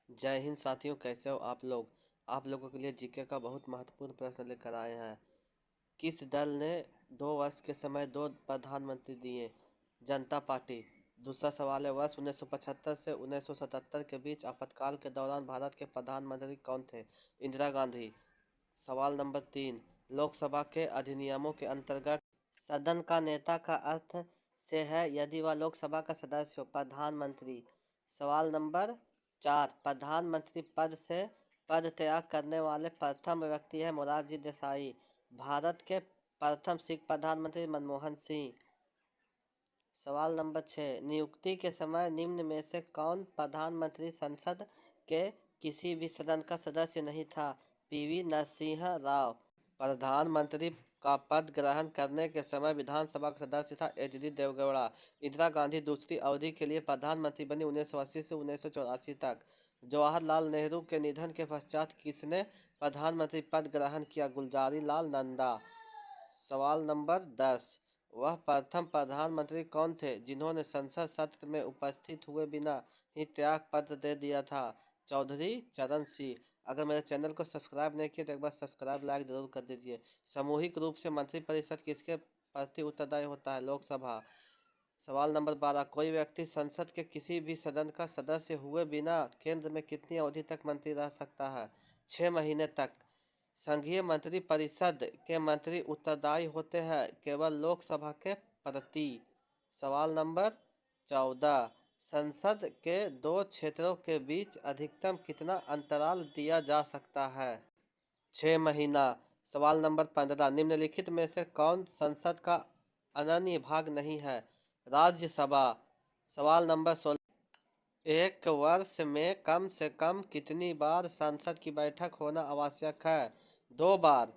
जय हिंद साथियों, कैसे हो आप लोगों के लिए जीके का बहुत महत्वपूर्ण प्रश्न लेकर आए हैं। किस दल ने 2 वर्ष के समय 2 प्रधानमंत्री दिए? जनता पार्टी। दूसरा सवाल है, वर्ष 1975 से 1977 के बीच आपातकाल के दौरान भारत के प्रधानमंत्री कौन थे? इंदिरा गांधी। सवाल नंबर 3, लोकसभा के अधिनियमों के अंतर्गत सदन का नेता का अर्थ से है यदि वह लोकसभा का सदस्य हो। प्रधानमंत्री। सवाल नंबर 4, प्रधानमंत्री पद से पद त्याग करने वाले प्रथम व्यक्ति है मोरारजी देसाई। भारत के प्रथम सिख प्रधानमंत्री मनमोहन सिंह। सवाल नंबर 6, नियुक्ति के समय निम्न में से कौन प्रधानमंत्री संसद के किसी भी सदन का सदस्य नहीं था? पीवी नरसिंह राव। प्रधानमंत्री का पद ग्रहण करने के समय विधानसभा का सदस्य था एच डी देवगौड़ा। इंदिरा गांधी दूसरी अवधि के लिए प्रधानमंत्री बनी 1980 से 1984 तक। जवाहरलाल नेहरू के निधन के पश्चात किसने प्रधानमंत्री पद ग्रहण किया? गुलजारी लाल नंदा। सवाल नंबर 10, वह प्रथम प्रधानमंत्री कौन थे जिन्होंने संसद सत्र में उपस्थित हुए बिना ही त्याग पत्र दे दिया था? चौधरी चरण सिंह। अगर मेरे चैनल को सब्सक्राइब नहीं किया तो एक बार सब्सक्राइब लाइक जरूर कर दीजिए। सामूहिक रूप से मंत्रिपरिषद किसके प्रति उत्तरदायी होता है? लोकसभा। सवाल नंबर 12, कोई व्यक्ति संसद के किसी भी सदन का सदस्य हुए बिना केंद्र में कितनी अवधि तक मंत्री रह सकता है? 6 महीने तक। संघीय मंत्रिपरिषद के मंत्री उत्तरदायी होते हैं केवल लोकसभा के प्रति। सवाल नंबर 14, संसद के 2 क्षेत्रों के बीच अधिकतम कितना अंतराल दिया जा सकता है? 6 महीना। सवाल नंबर 15, निम्नलिखित में से कौन संसद का अनन्य भाग नहीं है? राज्यसभा। सवाल नंबर 16, एक वर्ष में कम से कम कितनी बार संसद की बैठक होना आवश्यक है? 2 बार।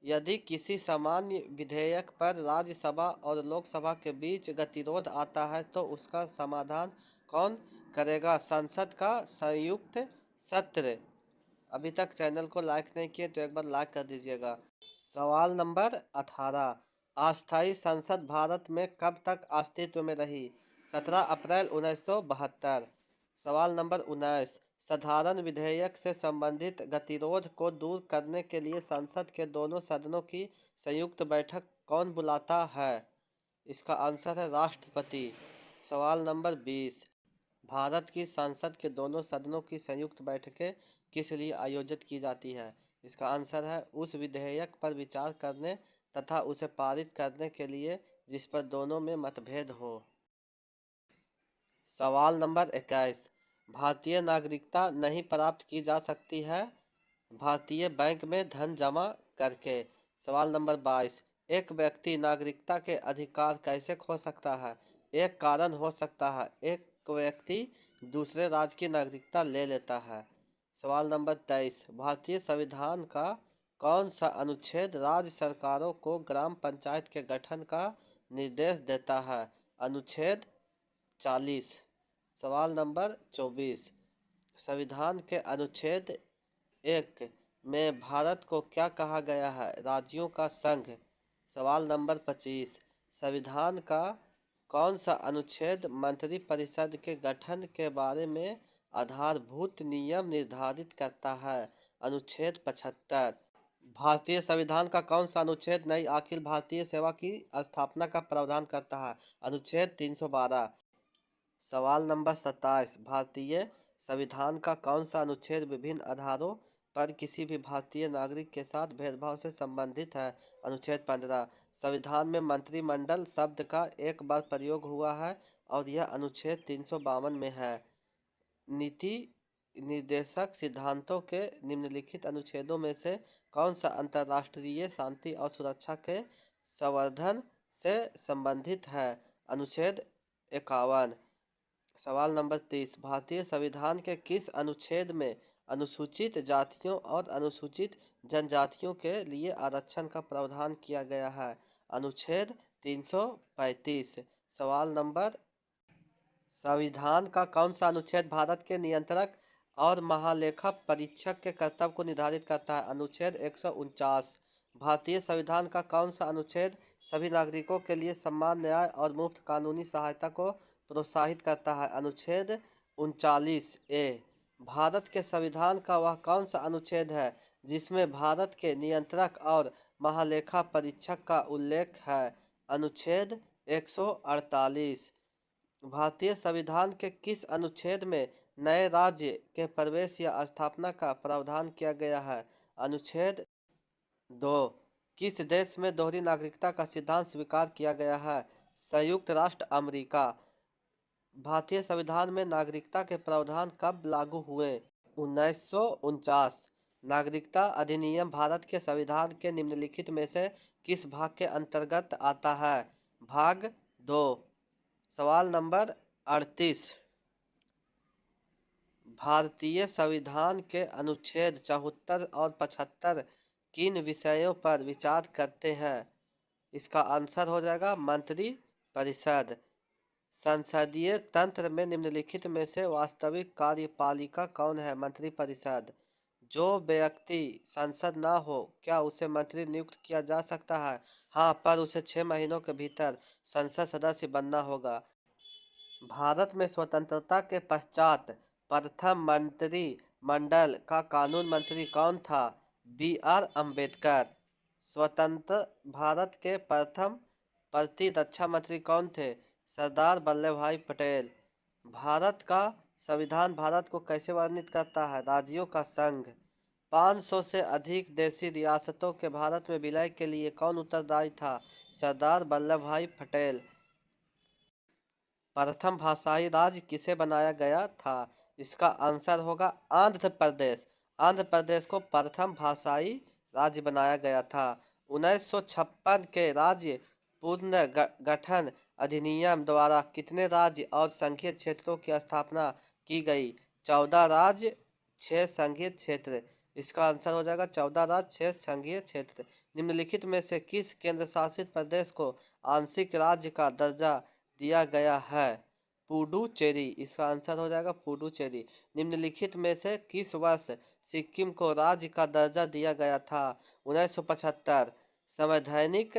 यदि किसी सामान्य विधेयक पर राज्यसभा और लोकसभा के बीच गतिरोध आता है तो उसका समाधान कौन करेगा? संसद का संयुक्त सत्र। अभी तक चैनल को लाइक नहीं किए तो एक बार लाइक कर दीजिएगा। सवाल नंबर 18, अस्थायी संसद भारत में कब तक अस्तित्व में रही? 17 अप्रैल 1972। सवाल नंबर 19, साधारण विधेयक से संबंधित गतिरोध को दूर करने के लिए संसद के दोनों सदनों की संयुक्त बैठक कौन बुलाता है? इसका आंसर है राष्ट्रपति। सवाल नंबर 20, भारत की संसद के दोनों सदनों की संयुक्त बैठकें किस लिए आयोजित की जाती है? इसका आंसर है उस विधेयक पर विचार करने तथा उसे पारित करने के लिए जिस पर दोनों में मतभेद हो। सवाल नंबर 21, भारतीय नागरिकता नहीं प्राप्त की जा सकती है भारतीय बैंक में धन जमा करके। सवाल नंबर 22, एक व्यक्ति नागरिकता के अधिकार कैसे खो सकता है? एक कारण हो सकता है, एक व्यक्ति दूसरे राज्य की नागरिकता ले लेता है। सवाल नंबर 23, भारतीय संविधान का कौन सा अनुच्छेद राज्य सरकारों को ग्राम पंचायत के गठन का निर्देश देता है? अनुच्छेद 40। सवाल नंबर 24, संविधान के अनुच्छेद 1 में भारत को क्या कहा गया है? राज्यों का संघ। सवाल नंबर 25, संविधान का कौन सा अनुच्छेद मंत्रिपरिषद के गठन के बारे में आधारभूत नियम निर्धारित करता है? अनुच्छेद 75। भारतीय संविधान का कौन सा अनुच्छेद नई अखिल भारतीय सेवा की स्थापना का प्रावधान करता है? अनुच्छेद 312। सवाल नंबर 27, भारतीय संविधान का कौन सा अनुच्छेद विभिन्न आधारों पर किसी भी भारतीय नागरिक के साथ भेदभाव से संबंधित है? अनुच्छेद 15। संविधान में मंत्रिमंडल शब्द का एक बार प्रयोग हुआ है और यह अनुच्छेद 352 में है। नीति निर्देशक सिद्धांतों के निम्नलिखित अनुच्छेदों में से कौन सा अंतर्राष्ट्रीय शांति और सुरक्षा के संवर्धन से संबंधित है? अनुच्छेद 51। सवाल नंबर 30, भारतीय संविधान के किस अनुच्छेद में अनुसूचित जातियों और अनुसूचित जनजातियों के लिए आरक्षण का प्रावधान किया गया है? अनुच्छेद 335। सवाल नंबर, संविधान का कौन सा अनुच्छेद भारत के नियंत्रक और महालेखा परीक्षक के कर्तव्य को निर्धारित करता है? अनुच्छेद 149। भारतीय संविधान का कौन सा अनुच्छेद सभी नागरिकों के लिए समान न्याय और मुफ्त कानूनी सहायता को प्रोत्साहित करता है? अनुच्छेद 39 ए। भारत के संविधान का वह कौन सा अनुच्छेद है जिसमें भारत के नियंत्रक और महालेखा परीक्षक का उल्लेख है? अनुच्छेद 148। भारतीय संविधान के किस अनुच्छेद में नए राज्य के प्रवेश या स्थापना का प्रावधान किया गया है? अनुच्छेद 2। किस देश में दोहरी नागरिकता का सिद्धांत स्वीकार किया गया है? संयुक्त राष्ट्र अमेरिका। भारतीय संविधान में नागरिकता के प्रावधान कब लागू हुए? 1949। नागरिकता अधिनियम भारत के संविधान के निम्नलिखित में से किस भाग के अंतर्गत आता है? भाग 2। सवाल नंबर 38। भारतीय संविधान के अनुच्छेद 74 और 75 किन विषयों पर विचार करते हैं? इसका आंसर हो जाएगा मंत्री परिषद। संसदीय तंत्र में निम्नलिखित में से वास्तविक कार्यपालिका कौन है? मंत्री परिषद। जो व्यक्ति संसद ना हो क्या उसे मंत्री नियुक्त किया जा सकता है? हाँ, पर उसे 6 महीनों के भीतर संसद सदस्य बनना होगा। भारत में स्वतंत्रता के पश्चात प्रथम मंत्रिमंडल का कानून मंत्री कौन था? B.R. अम्बेडकर। स्वतंत्र भारत के प्रथम प्रतिरक्षा मंत्री कौन थे? सरदार वल्लभ भाई पटेल। भारत का संविधान भारत को कैसे वर्णित करता है? राज्यों का संघ। 500 से अधिक देशी रियासतों के भारत में विलय के लिए कौन उत्तरदायी था? सरदार वल्लभ भाई पटेल। प्रथम भाषाई राज्य किसे बनाया गया था? इसका आंसर होगा आंध्र प्रदेश। आंध्र प्रदेश को प्रथम भाषाई राज्य बनाया गया था। 1956 के राज्य पुनर्गठन अधिनियम द्वारा कितने राज्य और संघीय क्षेत्रों की स्थापना की गई? 14 राज्य 6 संघीय क्षेत्र। इसका आंसर हो जाएगा 14 राज्य 6 संघीय क्षेत्र। निम्नलिखित में से किस केंद्र शासित प्रदेश को आंशिक राज्य का दर्जा दिया गया है? पुडुचेरी। इसका आंसर हो जाएगा पुडुचेरी। निम्नलिखित में से किस वर्ष सिक्किम को राज्य का दर्जा दिया गया था? 1975। संवैधानिक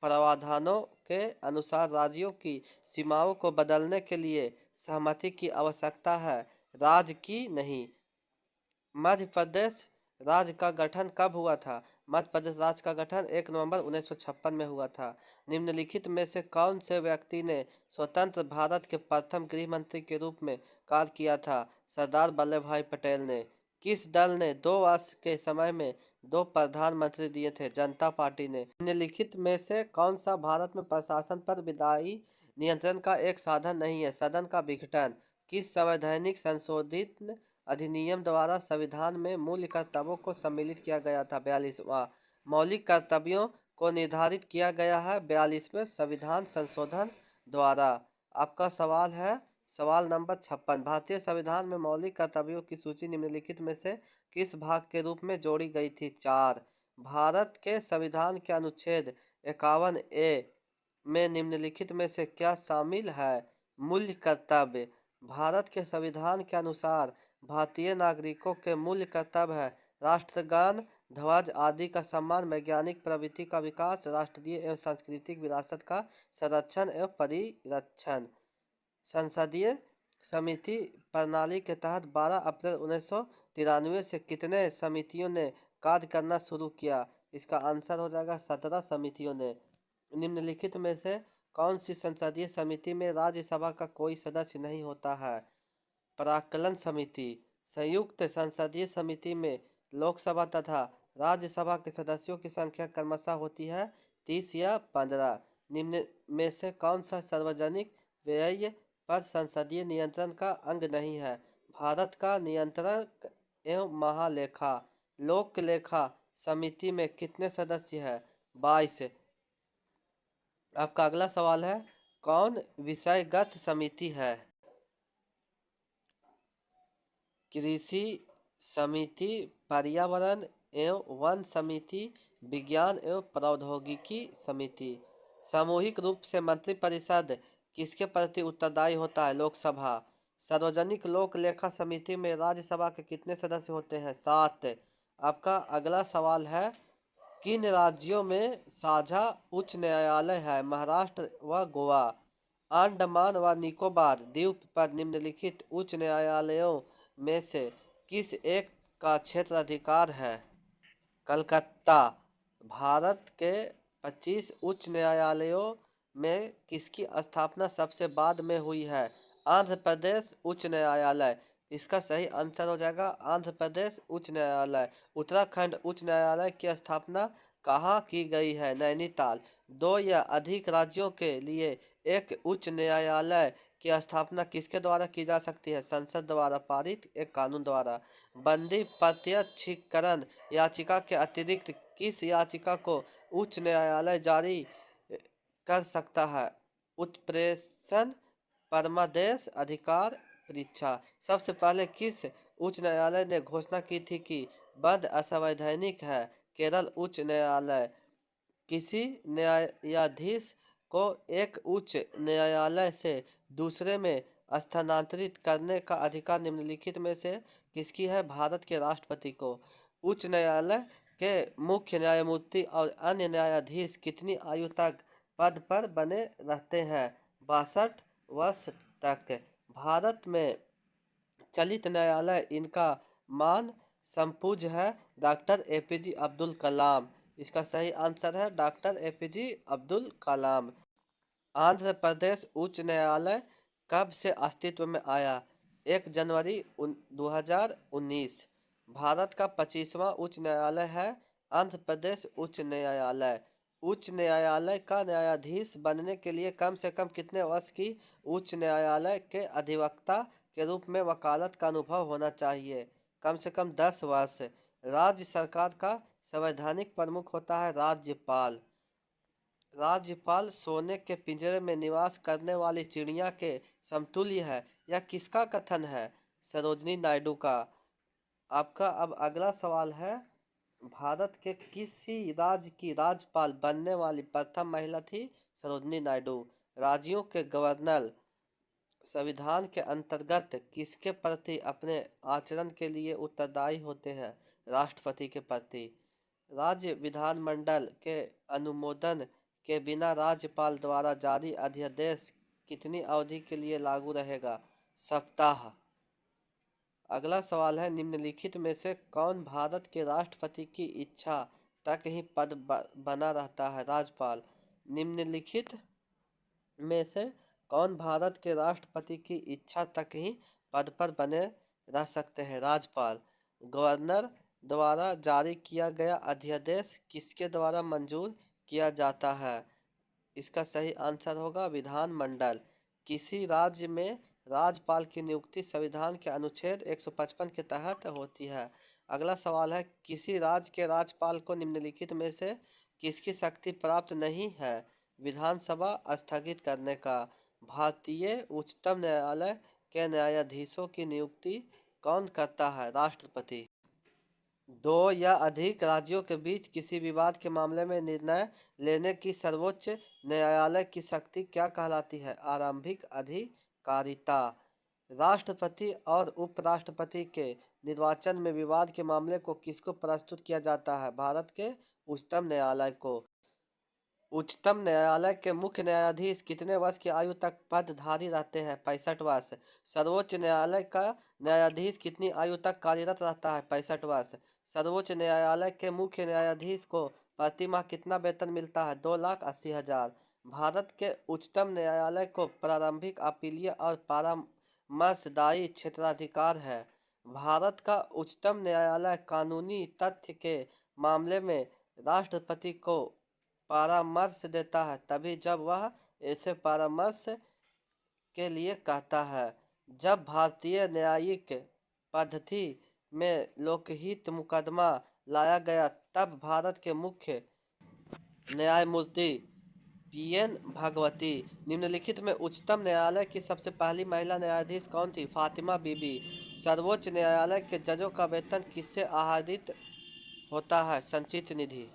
प्रावधानों के अनुसार राज्यों की सीमाओं को बदलने के लिए सहमति की आवश्यकता है, राज्य की नहीं। मध्य प्रदेश राज्य का गठन कब हुआ था? मध्य प्रदेश राज्य का गठन 1 नवंबर 1956 में हुआ था। निम्नलिखित में से कौन से व्यक्ति ने स्वतंत्र भारत के प्रथम गृह मंत्री के रूप में कार्य किया था? सरदार वल्लभ भाई पटेल ने। किस दल ने 2 वर्ष के समय में 2 प्रधानमंत्री दिए थे? जनता पार्टी ने। निम्नलिखित में से कौन सा भारत में प्रशासन पर विधायी नियंत्रण का एक साधन नहीं है? सदन का विघटन। किस संवैधानिक संशोधित अधिनियम द्वारा संविधान में मूल कर्तव्यों को सम्मिलित किया गया था? 42वां। मौलिक कर्तव्यों को निर्धारित किया गया है 42वें संविधान संशोधन द्वारा। आपका सवाल है सवाल नंबर 56। भारतीय संविधान में मौलिक कर्तव्यों की सूची निम्नलिखित में से किस भाग के रूप में जोड़ी गई थी? 4। भारत के संविधान के अनुच्छेद 51A में निम्नलिखित में से क्या शामिल है? मूल्य कर्तव्य। भारत के संविधान के अनुसार भारतीय नागरिकों के मूल्य कर्तव्य है राष्ट्रगान, ध्वज आदि का सम्मान, वैज्ञानिक प्रवृत्ति का विकास, राष्ट्रीय एवं सांस्कृतिक विरासत का संरक्षण एवं परिरक्षण। संसदीय समिति प्रणाली के तहत 12 अप्रैल 1993 से कितने समितियों ने कार्य करना शुरू किया? इसका आंसर हो जाएगा 17 समितियों ने। निम्नलिखित में से कौन सी संसदीय समिति में राज्यसभा का कोई सदस्य नहीं होता है? प्राक्कलन समिति। संयुक्त संसदीय समिति में लोकसभा तथा राज्यसभा के सदस्यों की संख्या क्रमशः होती है 30 या 15। निम्न में से कौन सा सार्वजनिक व्यय पर संसदीय नियंत्रण का अंग नहीं है? भारत का नियंत्रक एवं महालेखा। लोक लेखा समिति में कितने सदस्य हैं? 22। आपका अगला सवाल है कौन विषयगत समिति है? कृषि समिति, पर्यावरण एवं वन समिति, विज्ञान एवं प्रौद्योगिकी समिति। सामूहिक रूप से मंत्रिपरिषद किसके प्रति उत्तरदायी होता है? लोकसभा। सार्वजनिक लोक लेखा समिति में राज्यसभा के कितने सदस्य होते हैं? 7। आपका अगला सवाल है किन राज्यों में साझा उच्च न्यायालय है? महाराष्ट्र व गोवा। अंडमान व निकोबार द्वीप पर निम्नलिखित उच्च न्यायालयों में से किस एक का क्षेत्राधिकार है? कलकत्ता। भारत के 25 उच्च न्यायालयों में किसकी स्थापना सबसे बाद में हुई है? आंध्र प्रदेश उच्च न्यायालय। इसका सही आंसर हो जाएगा आंध्र प्रदेश उच्च न्यायालय। उत्तराखंड उच्च न्यायालय की स्थापना कहाँ की गई है? नैनीताल। 2 या अधिक राज्यों के लिए एक उच्च न्यायालय की स्थापना किसके द्वारा की जा सकती है? संसद द्वारा पारित एक कानून द्वारा। बंदी प्रत्यक्षीकरण याचिका के अतिरिक्त किस याचिका को उच्च न्यायालय जारी कर सकता है? उत्प्रेषण, परमादेश, अधिकार परीक्षा। सबसे पहले किस उच्च न्यायालय ने घोषणा की थी कि बंद असंवैधानिक है? केरल उच्च न्यायालय। किसी न्यायाधीश को एक उच्च न्यायालय से दूसरे में स्थानांतरित करने का अधिकार निम्नलिखित में से किसकी है? भारत के राष्ट्रपति को। उच्च न्यायालय के मुख्य न्यायमूर्ति और अन्य न्यायाधीश कितनी आयु तक पद पर बने रहते हैं? 62 वर्ष तक। भारत में चलित न्यायालय इनका मान संपूज्य है डॉक्टर एपीजे अब्दुल कलाम। इसका सही आंसर है डॉक्टर एपीजे अब्दुल कलाम। आंध्र प्रदेश उच्च न्यायालय कब से अस्तित्व में आया? 1 जनवरी 2019। भारत का 25वां उच्च न्यायालय है आंध्र प्रदेश उच्च न्यायालय। उच्च न्यायालय का न्यायाधीश बनने के लिए कम से कम कितने वर्ष की उच्च न्यायालय के अधिवक्ता के रूप में वकालत का अनुभव होना चाहिए? कम से कम 10 वर्ष। राज्य सरकार का संवैधानिक प्रमुख होता है राज्यपाल। राज्यपाल सोने के पिंजरे में निवास करने वाली चिड़िया के समतुल्य है, यह किसका कथन है? सरोजिनी नायडू का। आपका अब अगला सवाल है, भारत के किसी राज्य की राज्यपाल बनने वाली प्रथम महिला थी? सरोजिनी नायडू। राज्यों के गवर्नर संविधान के अंतर्गत किसके प्रति अपने आचरण के लिए उत्तरदायी होते हैं? राष्ट्रपति के प्रति। राज्य विधानमंडल के अनुमोदन के बिना राज्यपाल द्वारा जारी अध्यादेश कितनी अवधि के लिए लागू रहेगा? सप्ताह। अगला सवाल है, निम्नलिखित में से कौन भारत के राष्ट्रपति की इच्छा तक ही पद बना रहता है? राज्यपाल। निम्नलिखित में से कौन भारत के राष्ट्रपति की इच्छा तक ही पद पर बने रह सकते हैं? राज्यपाल। गवर्नर द्वारा जारी किया गया अध्यादेश किसके द्वारा मंजूर किया जाता है? इसका सही आंसर होगा विधानमंडल। किसी राज्य में राज्यपाल की नियुक्ति संविधान के अनुच्छेद 155 के तहत होती है। अगला सवाल है, किसी राज्य के राज्यपाल को निम्नलिखित में से किसकी शक्ति प्राप्त नहीं है? विधानसभा स्थगित करने का। भारतीय उच्चतम न्यायालय के न्यायाधीशों की नियुक्ति कौन करता है? राष्ट्रपति। 2 या अधिक राज्यों के बीच किसी विवाद के मामले में निर्णय लेने की सर्वोच्च न्यायालय की शक्ति क्या कहलाती है? आरंभिक अधिकारिता। राष्ट्रपति और उपराष्ट्रपति के निर्वाचन में विवाद के मामले को किसको प्रस्तुत किया जाता है? भारत के उच्चतम न्यायालय को। उच्चतम न्यायालय के मुख्य न्यायाधीश कितने वर्ष की आयु तक पदधारी रहते हैं? 65 वर्ष। सर्वोच्च न्यायालय का न्यायाधीश कितनी आयु तक कार्यरत रहता है? 65 वर्ष। सर्वोच्च न्यायालय के मुख्य न्यायाधीश को प्रति माह कितना वेतन मिलता है? 2,80,000। भारत के उच्चतम न्यायालय को प्रारंभिक अपीलीय और परामर्शदायी क्षेत्राधिकार है। भारत का उच्चतम न्यायालय कानूनी तथ्य के मामले में राष्ट्रपति को परामर्श देता है तभी जब वह ऐसे परामर्श के लिए कहता है। जब भारतीय न्यायिक पद्धति में लोकहित मुकदमा लाया गया तब भारत के मुख्य न्यायमूर्ति पीएन भागवती। निम्नलिखित में उच्चतम न्यायालय की सबसे पहली महिला न्यायाधीश कौन थी? फातिमा बीबी। सर्वोच्च न्यायालय के जजों का वेतन किससे आहरित होता है? संचित निधि।